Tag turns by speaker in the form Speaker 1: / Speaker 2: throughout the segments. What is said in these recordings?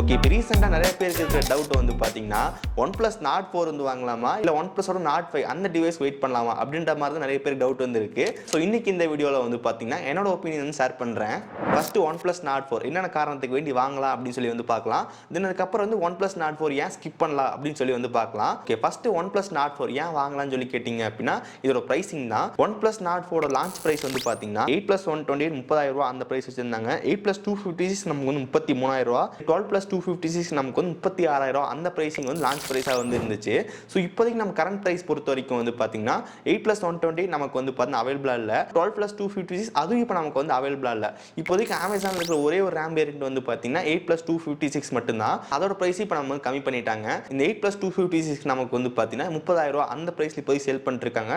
Speaker 1: Okay, இப்போ ரீசெண்டாக நிறைய பேருக்கு இருக்கிற டவுட் வந்து பார்த்தீங்கன்னா OnePlus Nord 4 வந்து வாங்கலாமா இல்லை OnePlus-ஓட Nord 5 அந்த டிவைஸ் வெயிட் பண்ணலாமா அப்படின்ற மாதிரி தான் நிறைய பேருக்கு டவுட் வந்து இருக்கு. ஸோ இன்னைக்கு இந்த வீடியோவில் வந்து பார்த்தீங்கன்னா என்னோட ஒப்பீனியன் வந்து ஷேர் பண்ணுறேன். ஃபர்ஸ்ட் OnePlus Nord 4 என்னென்ன காரணத்துக்கு வேண்டி வாங்கலாம் அப்படின்னு சொல்லி வந்து பார்க்கலாம். தென் அதுக்கப்புறம் வந்து OnePlus Nord 4 ஏன் ஸ்கிப் பண்ணலாம் அப்படின்னு சொல்லி வந்து பார்க்கலாம். ஓகே, ஃபர்ஸ்ட் OnePlus Nord 4 ஏன் வாங்கலாம்னு சொல்லி கேட்டிங்க அப்படின்னா இதோட பிரைசிங் தான். OnePlus Nord 4 லான்ச் பிரைஸ் வந்து பார்த்தீங்கன்னா 8+128 30,000 ரூபா அந்த பிரைஸ் வச்சிருந்தாங்க. 8+256 நமக்கு வந்து 33,000 ரூபா. 12+256 நமக்கு வந்து 36,000 ரூபா அந்த பிரைசிங் வந்து லான்ச் பிரைஸாக வந்து இருந்துச்சு. ஸோ இப்போதைக்கு நம்ம கரண்ட் பிரைஸ் பொறுத்த வரைக்கும் வந்து பார்த்தீங்கன்னா 8+128 நமக்கு வந்து பார்த்தீங்கன்னா அவைலபிளா இல்லை. 12+256 அதுவும் இப்போ நமக்கு வந்து அவைலபிளா இல்லை. இப்போதைக்கு அமேசானில் இருக்கிற ஒரே ஒரு ரேம் வேரியன்ட் வந்து பார்த்தீங்கன்னா 8+256 மட்டும்தான். அதோட பிரைஸ் இப்போ நம்ம கம்மி பண்ணிட்டாங்க. இந்த 8+256 நமக்கு வந்து பார்த்தீங்கன்னா 30,000 ரூபா அந்த பிரைஸ்ல போய் சேல் பண்ணிருக்காங்க.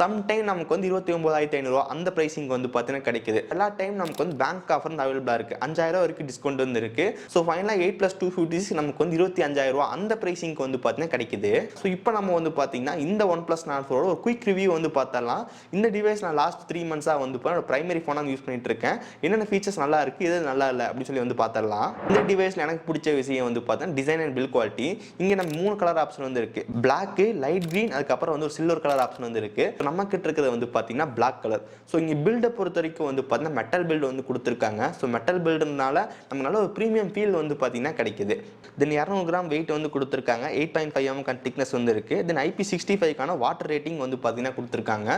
Speaker 1: சம்டைம் நமக்கு வந்து 29,500 ரூபா அந்த பிரைசிங் வந்து பார்த்தீங்கன்னா கிடைக்குது. எல்லா டைம் நமக்கு வந்து பேங்க் ஆஃபர் வந்து அவைலபிளா இருக்கு. 5,000 வரைக்கும் டிஸ்கவுண்ட் வந்து இருக்கு. ஸோ ஃபைனலாக 8+256 நமக்கு வந்து 25,000 ரூபா அந்த பிரைசிங்க்கு வந்து பார்த்தீங்கன்னா கிடைக்குது. ஸோ இப்போ நம்ம வந்து பார்த்தீங்கன்னா இந்த OnePlus Nord 4 ஒரு குயிக் ரிவ்யூ வந்து பார்த்தலாம். இந்த டிவைஸ் நான் லாஸ்ட் 3 மந்த்ஸாக வந்து பிரைமரி ஃபோனாக யூஸ் பண்ணிட்டு இருக்கேன். என்னென்ன ஃபீச்சர்ஸ் நல்லா இருக்கு, எது நல்லா இல்லை அப்படின்னு சொல்லி வந்து பார்த்தலாம். இந்த டிவைஸில் எனக்கு பிடிச்ச விஷயம் வந்து பார்த்தா டிசைன் அண்ட் பில்ட் குவாலிட்டி. இங்கே நம்ம 3 கலர் ஆப்ஷன் வந்து இருக்கு. பிளாக், லைட் கிரீன், அதுக்கப்புறம் வந்து ஒரு சில்வர் கலர் ஆப்ஷன் வந்து இருக்கு. நம்ம கிட்ட இருக்கிறது வந்து பார்த்தீங்கன்னா பிளாக் கலர். ஸோ இங்கே பில்டை பொறுத்த வரைக்கும் வந்து பார்த்தீங்கன்னா மெட்டல் பில்டு வந்து கொடுத்துருக்காங்க. ஸோ மெட்டல் பில்டுனால நம்ம நல்ல ஒரு ப்ரீமியம் ஃபீல் வந்து பார்த்தீங்கன்னா கிடைக்குது. தென் 200 கிராம் வெயிட் வந்து கொடுத்துருக்காங்க. 8.5 mm திக்னஸ் வந்து இருக்கு. தென் IP65 வாட்டர் ரேட்டிங் வந்து பார்த்தீங்கன்னா கொடுத்துருக்காங்க.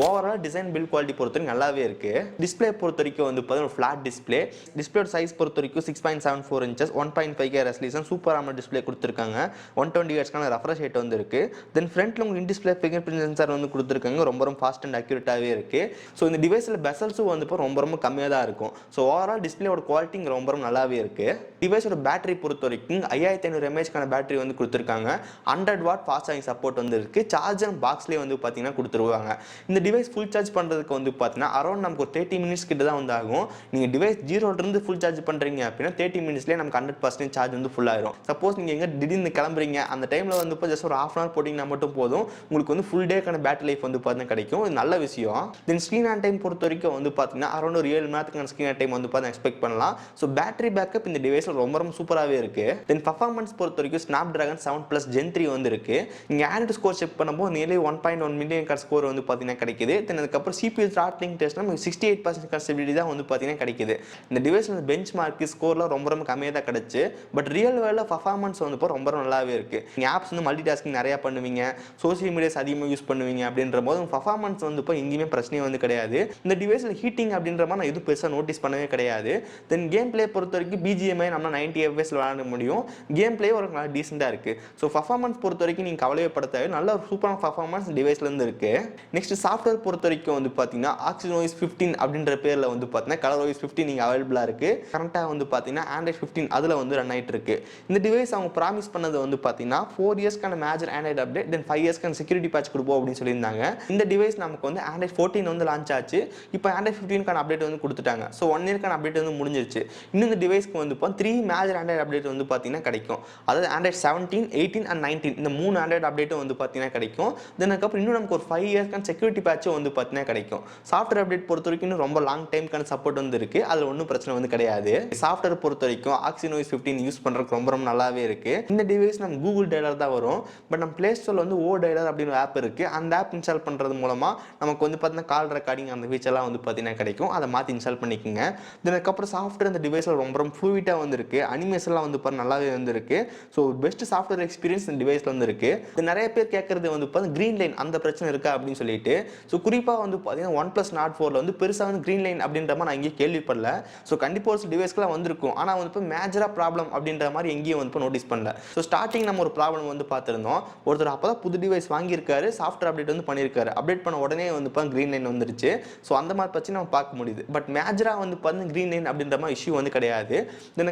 Speaker 1: ஓவரால் டிசைன் பில்ட் குவாலிட்டி பொறுத்த வரைக்கும் நல்லாவே இருக்கு. டிஸ்பிளே பொறுத்த வரைக்கும் வந்து பார்த்தீங்கன்னா ஃபிளாட் டிஸ்பிளே. டிஸ்பிளே சைஸ் பொறுத்த வரைக்கும் 6.74 inches 1.5K resolution super AMOLED display கொடுத்துருக்காங்க. 120 Hz ரெஃப்ரெஷ் ரேட் வந்து இருக்கு. தென் ஃப்ரண்ட்ல உங்களுக்கு இன்டிஸ்பிளே ஃபிங்கர் பிரிண்ட் சென்சார் வந்து கொடுத்துருக்காங்க. ரொம்ப ஃபாஸ்ட் அண்ட் அக்யூரேட்டாகவே இருக்கு. ஸோ இந்த டிவைஸில் பெசல்ஸும் வந்து ரொம்ப கம்மியாக தான் இருக்கும். ஸோ ஓவரால் டிஸ்பிளேயோட குவாலிட்டி ரொம்ப நல்லாவே இருக்கு. டிவைஸோட பேட்டரி பொறுத்த வரைக்கும் 5500 mAh பேட்டரி வந்து கொடுத்துருக்காங்க. 100 வாட் ஃபாஸ்ட் சார்ஜிங் சப்போர்ட் வந்து இருக்கு. சார்ஜர் பாக்ஸ்லேயே வந்து பார்த்தீங்கன்னா கொடுத்துருவாங்க. இந்த டிவைஸ் ஃபுல் சார்ஜ் பண்ணுறதுக்கு வந்து பார்த்தீங்கன்னா அரௌண்ட் நமக்கு ஒரு 30 மினிட்ஸ் கிட்ட தான் வந்து ஆகும். நீங்கள் டிவைஸ் 0லேருந்து ஃபுல் சார்ஜ் பண்ணுறீங்க அப்படின்னா 30 மினிட்ஸ்லேயே நமக்கு 100% சார்ஜ் வந்து ஃபுல் ஆயிரும். சப்போஸ் நீங்கள் எங்கே திடீர்னு கிளம்புறீங்க அந்த டைமில் வந்து இப்போ ஜஸ்ட் ஒரு ½ hour போட்டிங்கன்னா மட்டும் போதும். உங்களுக்கு வந்து ஃபுல் டேக்கான பேட்டரி லைஃப் வந்து பார்த்தீங்கன்னா கிடைக்கும். இது நல்ல விஷயம். தென் ஸ்க்ரீன் ஆன் டைம் பொறுத்த வரைக்கும் வந்து பார்த்தீங்கன்னா அரௌண்ட் ஒரு 7 மணி நேரத்துக்கான ஸ்க்ரீன் ஆன் டைம் வந்து பார்த்தீங்கன்னா எக்ஸ்பெக்ட் பண்ணலாம். ஸோ பேட்டரி பேக்கப் இந்த டிவைஸில் ரொம்ப சூப்பராகவே இருக்கு. தென் பர்ஃபார்மன்ஸ் பொறுத்த வரைக்கும் Snapdragon 7+ Gen 3 வந்து இருக்கு. நீங்கள் ஆண்ட்ராய்டு ஸ்கோர் செக் பண்ணும்போது நியர்லி 1.1 மில்லியன் ஸ்கோர் வந்து பார்த்தீங்கன்னா கிடைக்குது. தென் அதுக்கப்புறம் CPU த்ராட்லிங் டெஸ்ட் நமக்கு 68% கன்சிபிலிட்டி தான் வந்து பார்த்தீங்கன்னா கிடைக்குது. இந்த டிவைஸில் பெஞ்ச் மார்க் ஸ்கோர்லாம் ரொம்ப கம்மியாக தான் கிடைச்சு. பட் ரியல் வேர்ல்டில் பர்ஃபார்மன்ஸ் வந்து இப்போ ரொம்ப நல்லாவே இருக்கு. நீங்கள் ஆப்ஸ் வந்து மல்டி டாஸ்கிங் நிறையா பண்ணுவீங்க, சோசியல் மீடியாஸ் அதிகமாக யூஸ் பண்ணுவீங்க அப்படின்ற போது பர்ஃபார்மன்ஸ் வந்து இப்போ எங்கேயுமே பிரச்சனையே வந்து கிடையாது. இந்த டிவைஸில் ஹீட்டிங் அப்படின்ற மாதிரி நான் எதுவும் பெருசாக நோட்டீஸ் பண்ணவே கிடையாது. தென் கேம் பிளே பொறுத்த வரைக்கும் BGMI நம்ம 90 FPS விளையாட முடியும். கேம் பிளே ஒரு நல்லா டீசெண்டாக இருக்கு. ஸோ பர்ஃபார்மன்ஸ் பொறுத்த வரைக்கும் நீங்கள் கவலையப்படுத்தாது, நல்ல ஒரு சூப்பரான பர்ஃபார்மன்ஸ் டிவைஸ்லேருந்து இருக்கு. நெக்ஸ்ட் சாஃப்ட்வேர் பொறுத்த வரைக்கும் வந்து பார்த்தீங்கன்னா Oxygen 15 அப்படின்ற பேரில் வந்து பார்த்தீங்கன்னா ColorOS 15 நீங்கள் அவைலபிளாக இருக்கு. கரெக்டாக வந்து பார்த்தீங்கன்னா Android 15 அதில் வந்து ரன் ஆகிட்டு இருக்கு. இந்த டிவைஸ் அவங்க ப்ராமிஸ் பண்ணது வந்து பார்த்தீங்கன்னா 4 இயர்ஸ்க்கான மேஜர் ஆண்ட்ராய்டு அப்டேட், தென் 5 இயர்ஸ்க்கான செக்யூரிட்டி பேட்ச் கொடுப்போம் அப்படின்னு சொல்லியிருந்தாங்க. இந்த டிவைஸ் நமக்கு வந்து Android 14 வந்து லான்ச் ஆச்சு. இப்போ Android 15க்கான அப்டேட் வந்து கொடுத்துட்டாங்க. ஸோ 1 இயர்க்கான அப்டேட் வந்து முடிஞ்சிருச்சு. இன்னும் இந்த டிவைஸ்க்கு வந்து 3 மேஜர் ஆண்ட்ராய்டு அப்டேட் வந்து பார்த்தீங்கன்னா கிடைக்கும். அதாவது Android 17, 18 and 19 இந்த 3 ஆண்ட்ராய்டு அப்டேட்டும் வந்து பார்த்தீங்கன்னா கிடைக்கும். தென் அதுக்கப்புறம் இன்னும் நமக்கு ஒரு 5 இயர்ஸ்க்கான செக்யூரிட்டி பேட்சும் வந்து பார்த்தீங்கன்னா கிடைக்கும். சாஃப்ட்வேர் அப்டேட் பொறுத்த வரைக்கும் இன்னும் ரொம்ப லாங் டைம்க்கான சப்போர்ட் வந்து இருக்கு. அதில் ஒன்றும் பிரச்சனை வந்து கிடையாது. சாஃப்ட்வேர் பொறுத்த வரைக்கும் Oxygen 15 யூஸ் பண்ணுறதுக்கு ரொம்ப நல்லாவே இருக்கு. இந்த டிவைஸ் நம்ம கூகுள் டயலர் தான் வரும். பட் நம்ம பிளே ஸ்டோரில் வந்து டயலர் அப்படின்னு ஆப் இருக்கு. அந்த ஆப் இன்ஸ்டால் பண்ணுறது மூலமாக நமக்கு வந்து பார்த்தீங்கன்னா கால் ரெக்கார்டிங் அந்த ஃபீச்சர்லாம் வந்து பார்த்தீங்கன்னா கிடைக்கும். அதை மாற்றி இன்ஸ்டால் பண்ணிக்கோங்க. தென் அதுக்கப்புறம் சாஃப்ட்வேர் இந்த டிவைஸில் ரொம்ப ஃப்ளூயிட்டாக வந்து இருக்கு. அனிமேஷன்லாம் வந்து நல்லாவே வந்து இருக்கு. ஸோ பெஸ்ட் சாஃப்ட்வேர் எக்ஸ்பீரியன்ஸ் இந்த டிவைஸில் வந்து இருக்கு. நிறைய பேர் கேட்கறது வந்து பார்த்தீங்கன்னா கிரீன் லைன் அந்த பிரச்சனை இருக்கா அப்படின்னு சொல்லிட்டு. ஸோ குறிப்பாக வந்து பார்த்தீங்கன்னா OnePlus Nord 4 வந்து பெருசாக வந்து கிரீன் லைன் அப்படின்ற மாதிரி நான் எங்கேயும் கேள்விப்படல. ஸோ கண்டிப்பாக ஒரு டிவைஸ்க்குலாம் வந்திருக்கும். ஆனால் வந்து இப்போ மேஜராக ப்ராப்ளம் அப்படின்ற மாதிரி எங்கேயும் வந்து நோட்டீஸ் பண்ணல. ஸோ ஸ்டார்டிங் நம்ம ஒரு ப்ராப்ளம் வந்து பார்த்துருந்தோம். ஒருத்தர் அப்போ தான் புது டிவைஸ் வாங்கியிருக்காரு, சாஃப்ட்வேர் அப்டேட் வந்து பண்ணியிருக்காரு. அப்டேட் பண்ண உடனே வந்து கிரீன் லைன் வந்துருச்சு. ஸோ அந்த மாதிரி பிரச்சனை நம்ம பார்க்க முடியுது. பட் மேஜராக வந்து பார்த்தீங்கன்னா கிரீன் லைன் அப்படின்ற மாதிரி இஷ்யூ வந்து கிடையாது.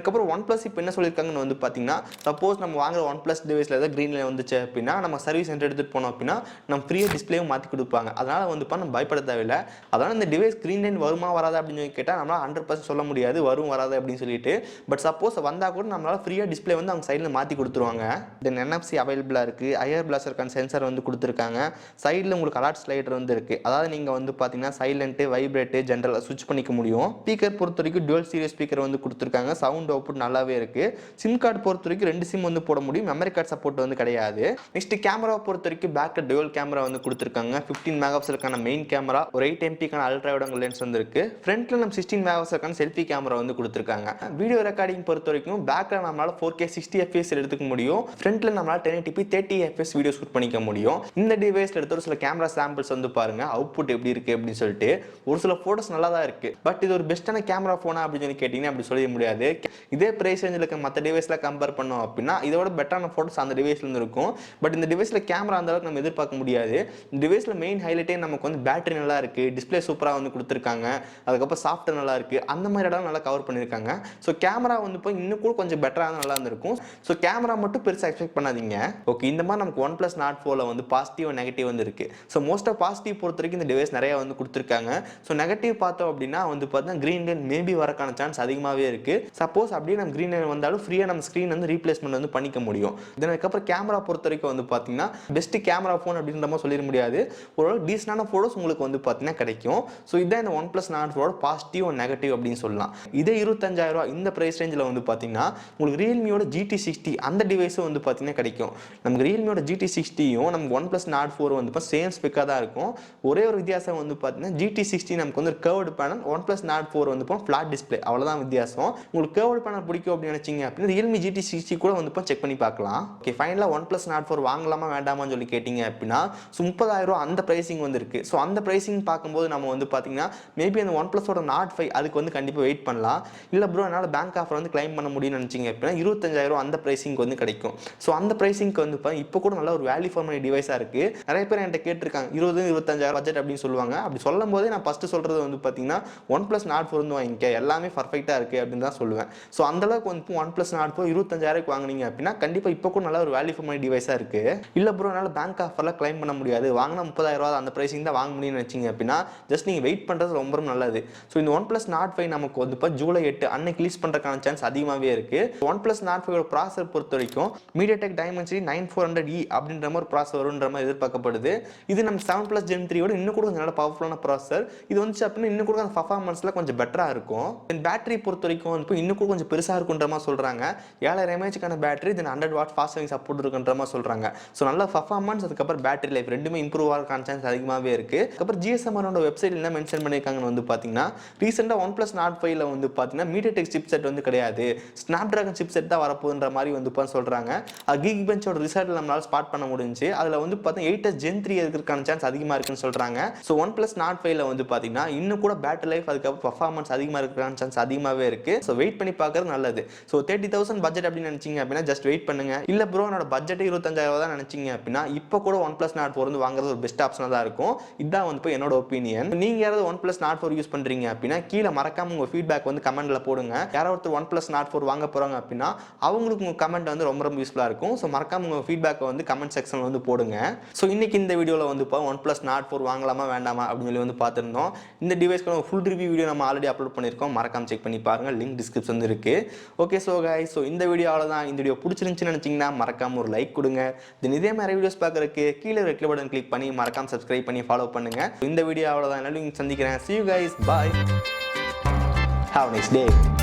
Speaker 1: அதுக்கப்புறம் OnePlus இப்போ என்ன சொல்லியிருக்காங்கன்னு வந்து பார்த்தீங்கன்னா சப்போஸ் நம்ம வாங்குற OnePlus டிவைஸில் ஏதாவது கிரீன் லைன் வந்துச்சு அப்படின்னா நம்ம சர்வீஸ் சென்டர் எடுத்துகிட்டு போனோம் அப்படின்னா நம்ம ஃப்ரீயாக டிஸ்பிளேவும் மாற்றி கொடுப்பாங்க. அதனால் வந்து நம்ம பயப்பட தேவையில்லை. அதனால் இந்த டிவைஸ் கிரீன் லைன் வருமா வராது அப்படின்னு சொல்லி கேட்டால் நம்மளால் 100% சொல்ல முடியாது வரும் வராது அப்படின்னு சொல்லிட்டு. பட் சப்போஸ் வந்தால் கூட நம்மளால் ஃப்ரீயாக டிஸ்பிளே வந்து அவங்க சைடில் மாற்றி கொடுத்துருவாங்க. தென் NFC அவைலபிளாக இருக்குது. ஐஆர் பிளாஸ்டருக்கான சென்சார் வந்து கொடுத்துருக்காங்க. சைடில் உங்களுக்கு அலர்ட் ஸ்லைடர் வந்து இருக்குது. அதாவது நீங்கள் வந்து பார்த்தீங்கன்னா சைலண்ட்டு, வைப்ரேட்டு, ஜென்ரல் சுவிட்ச் பண்ணிக்க முடியும். ஸ்பீக்கர் பொறுத்த வரைக்கும் டுவல் ஸ்டீரியோ ஸ்பீக்கர் வந்து கொடுத்துருக்காங்க. சவுண்ட் அவுட்புட் நல்லாவே அதிகமாகவே இருக்குது. சிம் கார்டு பொறுத்த வரைக்கும் 2 சிம் வந்து போட முடியும், மெமரி கார்டு சப்போர்ட் வந்து கிடையாது. நெக்ஸ்ட் கேமராவை பொறுத்த வரைக்கும் பேக்கில் டுவல் கேமரா வந்து கொடுத்துருக்காங்க. 15 மெகாபிக்சலுக்கான மெயின் கேமரா, ஒரு 8 எம்பிக்கான அல்ட்ரா வைட் ஆங்கிள் லென்ஸ் வந்து இருக்கு. ஃப்ரண்ட்ல நம்ம 16 மெகாபிக்சலுக்கான செல்ஃபி கேமரா வந்து கொடுத்துருக்காங்க. வீடியோ ரெக்கார்டிங் பொறுத்த வரைக்கும் பேக்கில் நம்மளால 4K 60 fps எடுத்துக்க முடியும். ஃப்ரண்ட்ல நம்மளால 1080p 30 fps வீடியோ ஷூட் பண்ணிக்க முடியும். இந்த டிவைஸ்ல எடுத்த ஒரு சில கேமரா சாம்பிள்ஸ் வந்து பாருங்க, அவுட்புட் எப்படி இருக்கு அப்படின்னு சொல்லிட்டு. ஒரு சில போட்டோஸ் நல்லா தான் இருக்கு, பட் இது ஒரு பெஸ்ட்டான கேமரா போனா அப்படின்னு சொல்லி கேட்டீங்கன்னா அப்படி சொல்ல முடியாது. இதே பிரைஸ் ரேஞ்சில் இருக்க மற்ற டிவைஸ்ல கம்பேர் பண்ணோம் அப்படின்னா இதோட பெட்டரான போட்டோஸ் அந்த டிவைஸ்ல இருந்து இருக்கும். பட் இந்த டிவைஸ்ல கேமரா அந்த அளவுக்கு நம்ம எதிர்பார்க்க முடியாது. இந்த டிவைஸ்ல மெயின் ஹைலைட்டே நமக்கு வந்து பேட்டரி நல்லா இருக்கு, டிஸ்பிளே சூப்பரா வந்து கொடுத்துருக்காங்க, அதுக்கப்புறம் சாஃப்ட்வேர் நல்லா இருக்கு, அந்த மாதிரி இடம் நல்லா கவர் பண்ணியிருக்காங்க. ஸோ கேமரா வந்து இப்போ இன்னும் கூட கொஞ்சம் பெட்டராக நல்லா இருந்திருக்கும். ஸோ கேமரா மட்டும் பெருசாக எக்ஸ்பெக்ட் பண்ணாதீங்க. ஓகே, இந்த மாதிரி நமக்கு OnePlus Nord 4ல வந்து பாசிட்டிவ் நெகட்டிவ் வந்து இருக்கு. ஸோ மோஸ்ட் ஆஃப் பாசிட்டிவ் பொறுத்த வரைக்கும் இந்த டிவைஸ் நிறைய வந்து கொடுத்துருக்காங்க. ஸோ நெகட்டிவ் பார்த்தோம் அப்படின்னா வந்து பார்த்தீங்கன்னா கிரீன் லைன் மேபி வரக்கான சான்ஸ் அதிகமாகவே இருக்கு. சப்போஸ் அப்படியே நம்ம கிரீன் லைன் வந்தாலும் ஃப்ரீயாக நம்ம ஸ்க்ரீன் வந்து ரீப்ளேஸ்மெண்ட் வந்து பண்ணிக்க முடியும். இதுக்கப்புறம் கேமரா பொறுத்த வரைக்கும் வந்து பார்த்தீங்கன்னா பெஸ்ட் கேமரா ஃபோன் அப்படின்ற மாதிரி சொல்லிட முடியாது. ஒரு டீசெண்டான ஃபோட்டோஸ் உங்களுக்கு வந்து பார்த்தீங்கன்னா கிடைக்கும். ஸோ இதான் இந்த OnePlus Nord 4 positive and negative அப்படின்னு சொல்லலாம். இதே 25,000 ரூபா இந்த பிரைஸ் ரேஞ்சில் வந்து பார்த்தீங்கன்னா உங்களுக்கு ரியல்மியோட GT60 அந்த டிவைஸும் வந்து பார்த்தீங்கன்னா கிடைக்கும். நமக்கு ரியல்மியோட GT60யும் நமக்கு OnePlus Nord 4 வந்து இப்போ சேம் ஸ்பெக்காக தான் இருக்கும். ஒரே ஒரு வித்தியாசம் வந்து பார்த்தீங்கன்னா GT60 நமக்கு வந்து கர்வ்டு பேனல், OnePlus Nord 4 வந்து இப்போ ஃபிளாட் டிஸ்பிளே, அவ்வளோதான் வித்தியாசம். உங்களுக்கு கர்வ்டு பேனல் பிடிக்கும் அப்படின்னு நினைச்சீங்க அப்படின்னா ரியல்மி GT60 கூட வந்து இப்போ செக் பண்ணி பார்க்கலாம். ஓகே, ஃபைனலாக OnePlus Nord 4 வாங்கலாமா வேண்டாமான்னு சொல்லி கேட்டிங்க அப்படின்னா 30,000 ரூபா அந்த பிரைசிங் வந்து இருக்கு. ஸோ அந்த பிரைசிங் பார்க்கும்போது நம்ம வந்து பார்த்தீங்கன்னா மேபி அந்த OnePlusோட Nord 5 அதுக்கு வந்து கண்டிப்பாக வெயிட் பண்ணலாம். இல்லை ப்ரோ என்னால் பேங்க் ஆஃபர் வந்து கிளைம் பண்ண முடியும்னு நினச்சிங்க அப்படின்னா 25,000 ரூபா அந்த பிரைசிங்க்கு வந்து கிடைக்கும். ஸோ அந்த பிரைசிங்க்கு வந்து இப்போ கூட நல்ல ஒரு வேல்யூ ஃபார் மணி டிவைஸாக இருக்குது. நிறைய பேர் என்கிட்ட கேட்டிருக்காங்க 20-25,000 பட்ஜெட் அப்படின்னு சொல்லுவாங்க. அப்படி சொல்லும் போதே நான் ஃபஸ்ட்டு சொல்கிறது வந்து பார்த்தீங்கன்னா OnePlus Nord 4 வந்து வாங்கிக்க, எல்லாமே பர்ஃபெக்டாக இருக்குது அப்படின்னு தான் சொல்லுவேன். ஸோ அந்தளவுக்கு வந்து OnePlus Nord 4 25,000 வாங்கினீங்க அப்படின்னா கண்டிப்பாக இப்போ கூட நல்ல ஒரு வேல்யூ ஃபார் மணி டிவைஸாக இருக்குது. இல்லை ப்ரோ என்னால் பேங்க் ஆஃபரில் கிளைம் பண்ண முடியாது, வாங்கினா 30,000 ரூபா அந்த பிரைசிங் தான் வாங்க முடியும்னு நினச்சிங்க அப்படின்னா ஜஸ்ட் நீங்கள் வெயிட் பண்ணுறது ரொம்ப நல்லது. ஸோ இந்த OnePlus Nord 5 நமக்கு வந்து இப்போ ஜூலை 8 அன்னைக்கு ரிலீஸ் பண்ணுறதுக்கான சான்ஸ் அதிகமாகவே இருக்குது. OnePlus Nord 5 ப்ராசஸர் பொறுத்த வரைக்கும் MediaTek Dimensity 9400E அப்படின்ற மாதிரி ப்ராசஸர் வருன்ற மாதிரி எதிர்பார்க்கப்படுது. இது நம்ம 7+ Gen 3யோட இன்னும் கூட கொஞ்சம் நல்ல பவர்ஃபுல்லான ப்ராசஸர். இது வந்துச்சு அப்படின்னா இன்னும் கூட அந்த பர்ஃபார்மன்ஸில் கொஞ்சம் பெட்டராக இருக்கும். பேட்டரி பொறுத்த வரைக்கும் வந்து இன்னும் கூட கொஞ்சம் பெருசாக இருக்குன்ற மாதிரி சொல்கிறாங்க. 7000 mAhக்கான பேட்டரி, தென் 100 வாட் ஃபாஸ்ட் சார்ஜிங் சப்போர்ட் இருக்குன்ற மாதிரி சொல்கிறாங்க. ஸோ நல்ல பர்ஃபார்மன்ஸ், அதுக்கப்புறம் பேட்டரி லைஃப் ரெண்டுமே இம்ப்ரூவ் ஆகிறதுக்கான சான்ஸ் அதிகமாகவே இருக்குது. அதுக்கப்புறம் GSMரோட வெப்சைட் என்ன மென்ஷன் பண்ணியிருக்காங்கன்னு வந்து பார்த்தீங்கன்னா ரீசெண்டாக OnePlus Nord 5ல வந்து பார்த்தீங்கன்னா MediaTek சிப்செட் வந்து கிடையாது, Snapdragon சிப்செட் தான் வரப்போகுதுன்ற மாதிரி வந்து சொல்கிறாங்க. Geekbenchோட ரிசல்ட் நம்மளால ஸ்பாட் பண்ண முடிஞ்சு. அதில் வந்து பார்த்தீங்கன்னா 8s Gen 3 இருக்கிறதுக்கான சான்ஸ் அதிகமாக இருக்குன்னு சொல்கிறாங்க. ஸோ OnePlus Nord 5ல வந்து பார்த்தீங்கன்னா இன்னும் கூட பேட்டரி லைஃப் அதுக்கப்புறம் பர்ஃபார்மன்ஸ் அதிகமாக இருக்கிறதுக்கான சான்ஸ் அதிகமாகவே இருக்குது. ஸோ வெயிட் பண்ணி பார்க்கறது நல்லது. ஸோ 30,000 பட்ஜெட் அப்படின்னு நினச்சிங்க அப்படின்னா ஜஸ்ட் வெயிட் பண்ணுங்க. இல்லை ப்ரோ என்னோட பட்ஜெட் 25,000 தான் நினச்சிங்க அப்படின்னா இப்போ கூட OnePlus Nord 4 வந்து வாங்குறது ஒரு பெஸ்ட் ஆப்ஷனாக தான் இருக்கும். இதுதான் வந்து என்னோட ஒப்பீனியன். நீங்கள் யாராவது OnePlus Nord 4 யூஸ் பண்ணுறீங்க அப்படின்னா கீழே மறக்காம உங்கள் ஃபீட்பேக் வந்து கமெண்ட்டில் போடுங்க. யாராவது ஒருத்தர் OnePlus Nord 4 வாங்க போகிறாங்க அப்படின்னா அவங்களுக்கு உங்கள் கமெண்ட் வந்து ரொம்ப யூஸ்ஃபுல்லாக இருக்கும். ஸோ மறக்காம உங்கள் ஃபீட்பேக்கை வந்து கமெண்ட் செக்ஷனில் வந்து போடுங்க. ஸோ இன்னைக்கு இந்த வீடியோவில் வந்து OnePlus Nord 4 வாங்கலாமா வேண்டாமா அப்படின்னு சொல்லி வந்து பார்த்துருந்தோம். இந்த டிவைஸ்க்கு ஃபுல் ரிவ்யூ வீடியோ நம்ம ஆல்ரெடி அப்லோட் பண்ணியிருக்கோம், மறக்காம செக் பண்ணி பாருங்கள், லிங்க் டிஸ்கிரிப்ஷன் வந்து இருக்குது. ஓகே ஸோ கைஸ், ஸோ இந்த வீடியோவில் தான். இந்த வீடியோ பிடிச்சிருந்துச்சுன்னு நினச்சிங்கன்னா மறக்காம ஒரு லைக் கொடுங்க. தென் இதே மாதிரி வீடியோஸ் பார்க்குறதுக்கு கீழே ரெட் பட்டன் கிளிக் பண்ணி மறக்காம சப்ஸ்கிரைப் பண்ணி ஃபாலோ பண்ணுங்க. இந்த வீடியோவில் தான் சந்திக்கிறேன். See you guys, bye, have a nice day.